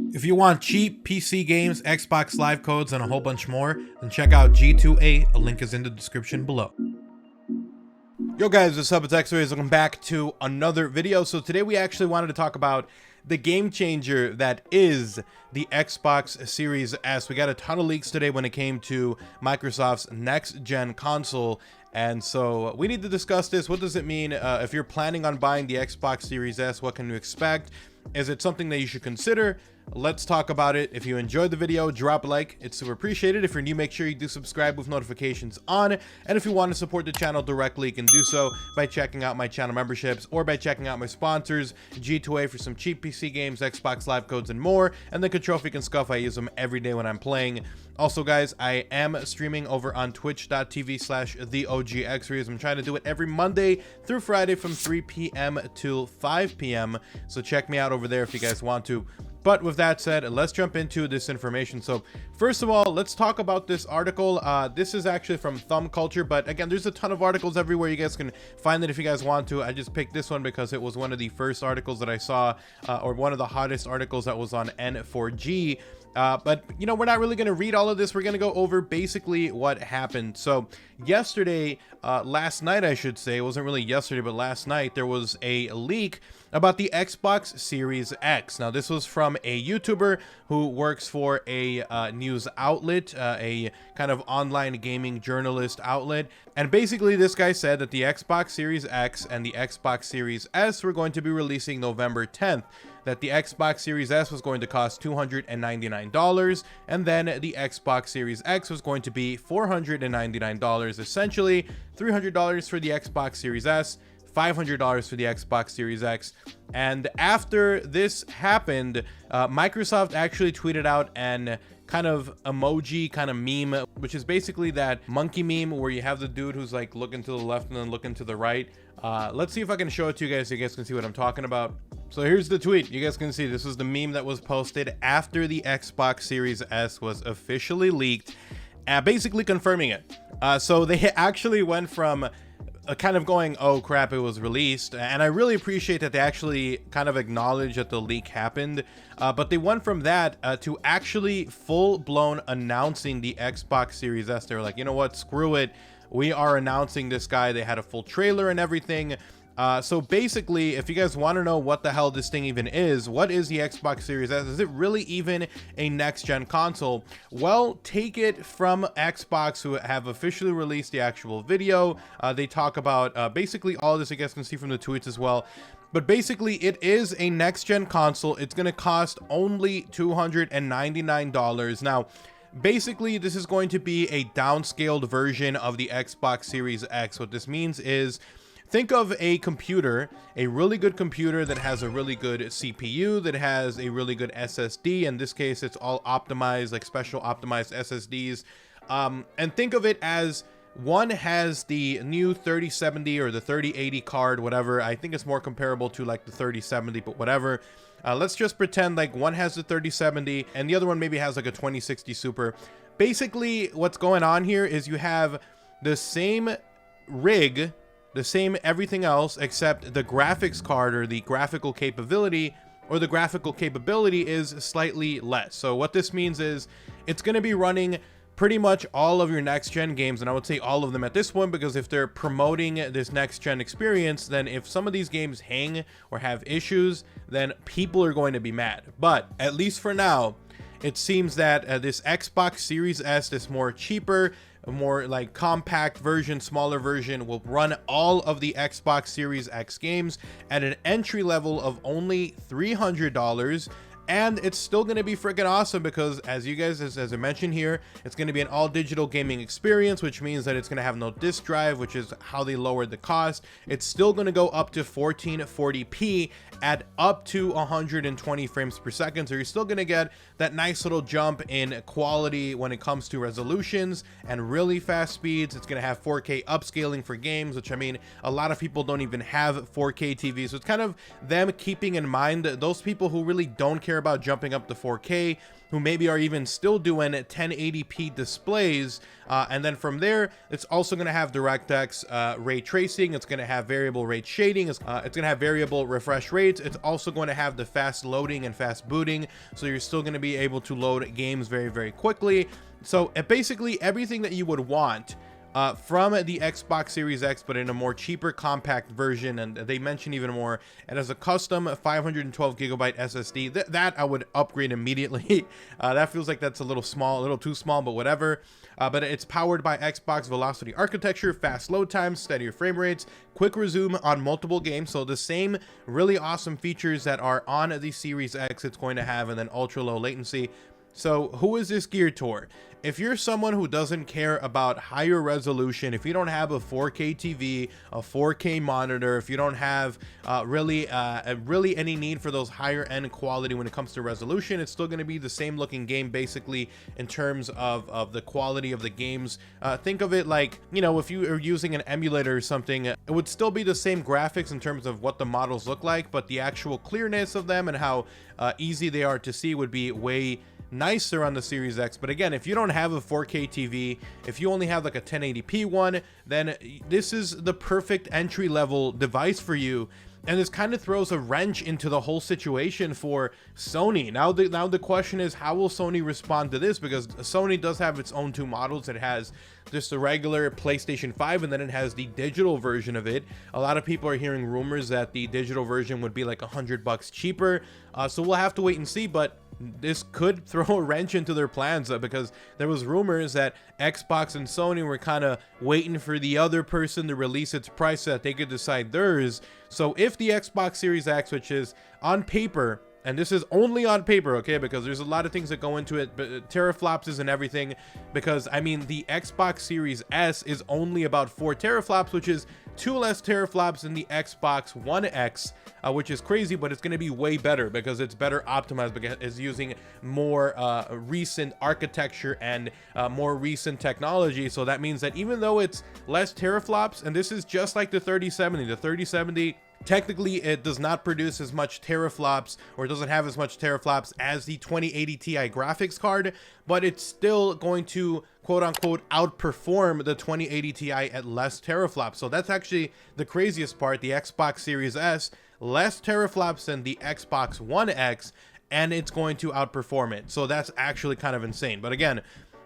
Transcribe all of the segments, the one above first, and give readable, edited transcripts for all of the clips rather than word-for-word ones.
If you want cheap PC games, Xbox Live codes, and a whole bunch more, then check out G2A. A link is in the description below. Yo guys, what's up? It's XRAYZ. Welcome back to another video. So today we actually wanted to talk about the game changer that is the Xbox Series S. We got a ton of leaks today when it came to Microsoft's next-gen console. And so we need to discuss this. What does it mean if you're planning on buying the Xbox Series S? What can you expect? Is it something that you should consider? Let's talk about it. If you enjoyed the video, drop a like. It's super appreciated. If you're new, make sure you do subscribe with notifications on. And if you want to support the channel directly, you can do so by checking out my channel memberships or by checking out my sponsors, G2A for some cheap PC games, Xbox Live codes, and more. And the Trophy and Scuff, I use them every day when I'm playing. Also, guys, I am streaming over on twitch.tv/TheOGXRAYZ. I'm trying to do it every Monday through Friday from 3 p.m. to 5 p.m. So check me out over there if you guys want to. But with that said, let's jump into this information. So first of all, let's talk about this article. This is actually from Thumb Culture, but again, there's a ton of articles everywhere. You guys can find it if you guys want to. I just picked this one because it was one of the first articles that I saw, or one of the hottest articles that was on N4G. But you know, we're not really going to read all of this. We're going to go over basically what happened. So yesterday, last night, I should say, it wasn't really yesterday, but last night, there was a leak about the Xbox Series X. Now, this was from a YouTuber who works for a news outlet, a kind of online gaming journalist outlet. And basically, this guy said that the Xbox Series X and the Xbox Series S were going to be releasing November 10th. That the Xbox Series S was going to cost $299, and then the Xbox Series X was going to be $499, essentially $300 for the Xbox Series S, $500 for the Xbox Series X. And after this happened, Microsoft actually tweeted out an kind of emoji kind of meme, which is basically that monkey meme where you have the dude who's like looking to the left and then looking to the right. Let's see if I can show it to you guys so you guys can see what I'm talking about. So here's the tweet. You guys can see this is the meme that was posted after the Xbox Series S was officially leaked, basically confirming it. So they actually went from kind of going, oh crap, it was released, and I really appreciate that they actually kind of acknowledge that the leak happened, but they went from that to actually full-blown announcing the Xbox Series S. They were like, you know what, screw it, we are announcing this guy. They had a full trailer and everything. So basically, if you guys want to know what the hell this thing even is, what is the Xbox Series S? Is it really even a next-gen console? Well, take it from Xbox, who have officially released the actual video. They talk about basically all this, you guys can see from the tweets as well. But basically, it is a next-gen console. It's going to cost only $299. Now, basically, this is going to be a downscaled version of the Xbox Series X. What this means is, think of a computer, a really good computer that has a really good CPU, that has a really good SSD. In this case, it's all optimized, like special optimized SSDs. And think of it as one has the new 3070 or the 3080 card, whatever. I think it's more comparable to like the 3070, but whatever. Let's just pretend like one has the 3070 and the other one maybe has like a 2060 Super. Basically, what's going on here is you have the same rig, the same everything else, except the graphics card or the graphical capability is slightly less. So what this means is it's going to be running pretty much all of your next gen games, and I would say all of them at this point, because if they're promoting this next gen experience, then if some of these games hang or have issues, then people are going to be mad. But at least for now, it seems that this Xbox Series S, this more cheaper, a more like compact version, smaller version, will run all of the Xbox Series X games at an entry level of only $300. And it's still going to be freaking awesome because, as you guys, as I mentioned here, it's going to be an all digital gaming experience, which means that it's going to have no disk drive, which is how they lowered the cost. It's still going to go up to 1440p at up to 120 frames per second. So you're still going to get that nice little jump in quality when it comes to resolutions and really fast speeds. It's going to have 4K upscaling for games, which, I mean, a lot of people don't even have 4K TVs. So it's kind of them keeping in mind those people who really don't care care about jumping up to 4K, who maybe are even still doing 1080p displays. And then from there, it's also going to have DirectX ray tracing. It's going to have variable rate shading. It's going to have variable refresh rates. It's also going to have the fast loading and fast booting. So you're still going to be able to load games very, very quickly. So basically everything that you would want from the Xbox Series X, but in a more cheaper compact version. And they mention even more, and as a custom 512 gigabyte SSD, that I would upgrade immediately. That feels like that's a little small, a little too small, but whatever. But it's powered by Xbox Velocity architecture, fast load times, steadier frame rates, quick resume on multiple games. So the same really awesome features that are on the Series X it's going to have, and then ultra low latency. So who is this geared toward? If you're someone who doesn't care about higher resolution, if you don't have a 4K TV, a 4K monitor, if you don't have really any need for those higher end quality when it comes to resolution, it's still going to be the same looking game basically in terms of the quality of the games. Think of it like, you know, if you are using an emulator or something, it would still be the same graphics in terms of what the models look like, but the actual clearness of them and how easy they are to see would be way nicer on the Series X. But again, if you don't have a 4K TV, if you only have like a 1080p one, then this is the perfect entry level device for you. And this kind of throws a wrench into the whole situation for Sony. Now the question is, how will Sony respond to this? Because Sony does have its own two models. It has just the regular PlayStation 5, and then it has the digital version of it. A lot of people are hearing rumors that the digital version would be like $100 cheaper. So we'll have to wait and see, but this could throw a wrench into their plans because there was rumors that Xbox and Sony were kind of waiting for the other person to release its price so that they could decide theirs. So if the Xbox Series X, which is on paper, and this is only on paper, okay, because there's a lot of things that go into it, but teraflops and everything, because I mean the Xbox Series S is only about 4 teraflops, which is 2 less teraflops than the Xbox One X, which is crazy, but it's going to be way better because it's better optimized, because it's using more recent architecture and more recent technology. So that means that even though it's less teraflops, and this is just like the 3070, technically it does not produce as much teraflops, or doesn't have as much teraflops as the 2080 Ti graphics card, but it's still going to quote unquote outperform the 2080 Ti at less teraflops. So that's actually the craziest part. The Xbox Series S, less teraflops than the Xbox One X, and it's going to outperform it. So that's actually kind of insane. But again,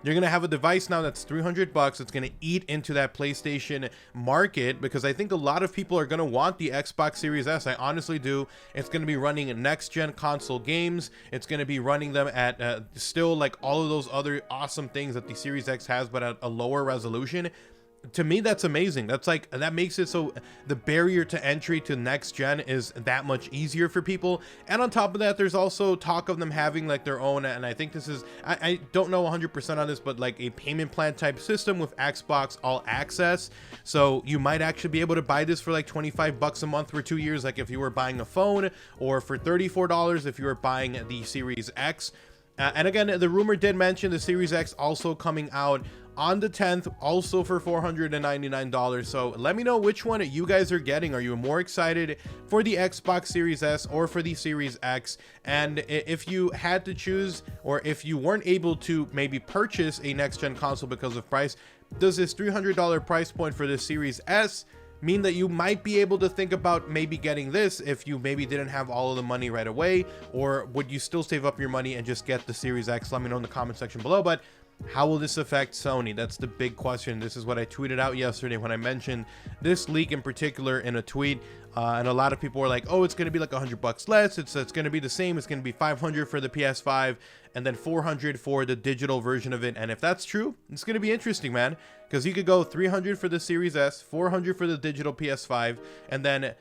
you're going to have a device now that's $300. It's going to eat into that PlayStation market, because I think a lot of people are going to want the Xbox Series S. I honestly do. It's going to be running next-gen console games. It's going to be running them at still like all of those other awesome things that the Series X has, but at a lower resolution. To me, that's amazing. That's like, that makes it so the barrier to entry to next gen is that much easier for people. And on top of that, there's also talk of them having like their own, and I think this is, I don't know 100% on this, but like a payment plan type system with Xbox All Access. So you might actually be able to buy this for like $25 a month for 2 years, like if you were buying a phone, or for $34 if you were buying the Series X. And again, the rumor did mention the Series X also coming out on the 10th, also for $499. So let me know which one you guys are getting. Are you more excited for the Xbox Series S or for the Series X? And if you had to choose, or if you weren't able to maybe purchase a next-gen console because of price, does this $300 price point for the Series S mean that you might be able to think about maybe getting this if you maybe didn't have all of the money right away? Or would you still save up your money and just get the Series X? Let me know in the comment section below. But how will this affect Sony? That's the big question. This is what I tweeted out yesterday when I mentioned this leak in particular in a tweet. And a lot of people were like, oh, it's going to be like $100 less. It's going to be the same. It's going to be $500 for the PS5 and then $400 for the digital version of it. And if that's true, it's going to be interesting, man, because you could go $300 for the Series S, $400 for the digital PS5, and then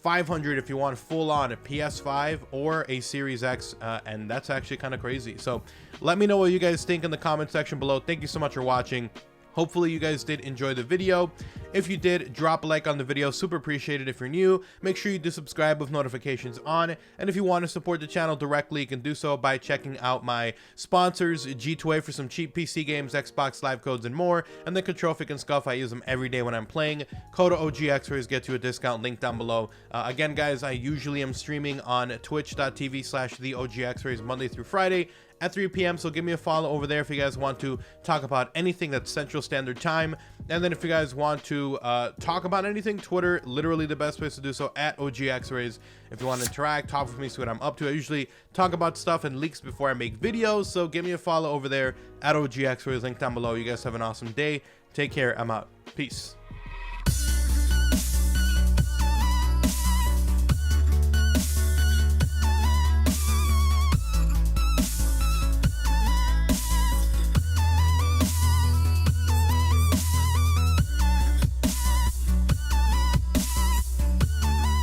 $500 if you want full on a PS5 or a Series X, and that's actually kind of crazy. So let me know what you guys think in the comment section below. Thank you so much for watching. Hopefully you guys did enjoy the video. If you did, drop a like on the video, super appreciated. If you're new, make sure you do subscribe with notifications on. And if you want to support the channel directly, you can do so by checking out my sponsors, G2A for some cheap PC games, Xbox Live codes, and more, and then Controlfic and Scuff. I use them every day when I'm playing. Code OGXRAYZ gets you a discount, link down below. Again, guys, I usually am streaming on twitch.tv/TheOGXRAYZ Monday through Friday at 3 p.m. So give me a follow over there if you guys want to talk about anything that's Central Standard Time. And then if you guys want to talk about anything, Twitter, literally the best place to do so, at OGXRAYZ. If you want to interact, talk with me, see what I'm up to. I usually talk about stuff and leaks before I make videos, so give me a follow over there at OGXRAYZ, link down below. You guys have an awesome day. Take care. I'm out. Peace.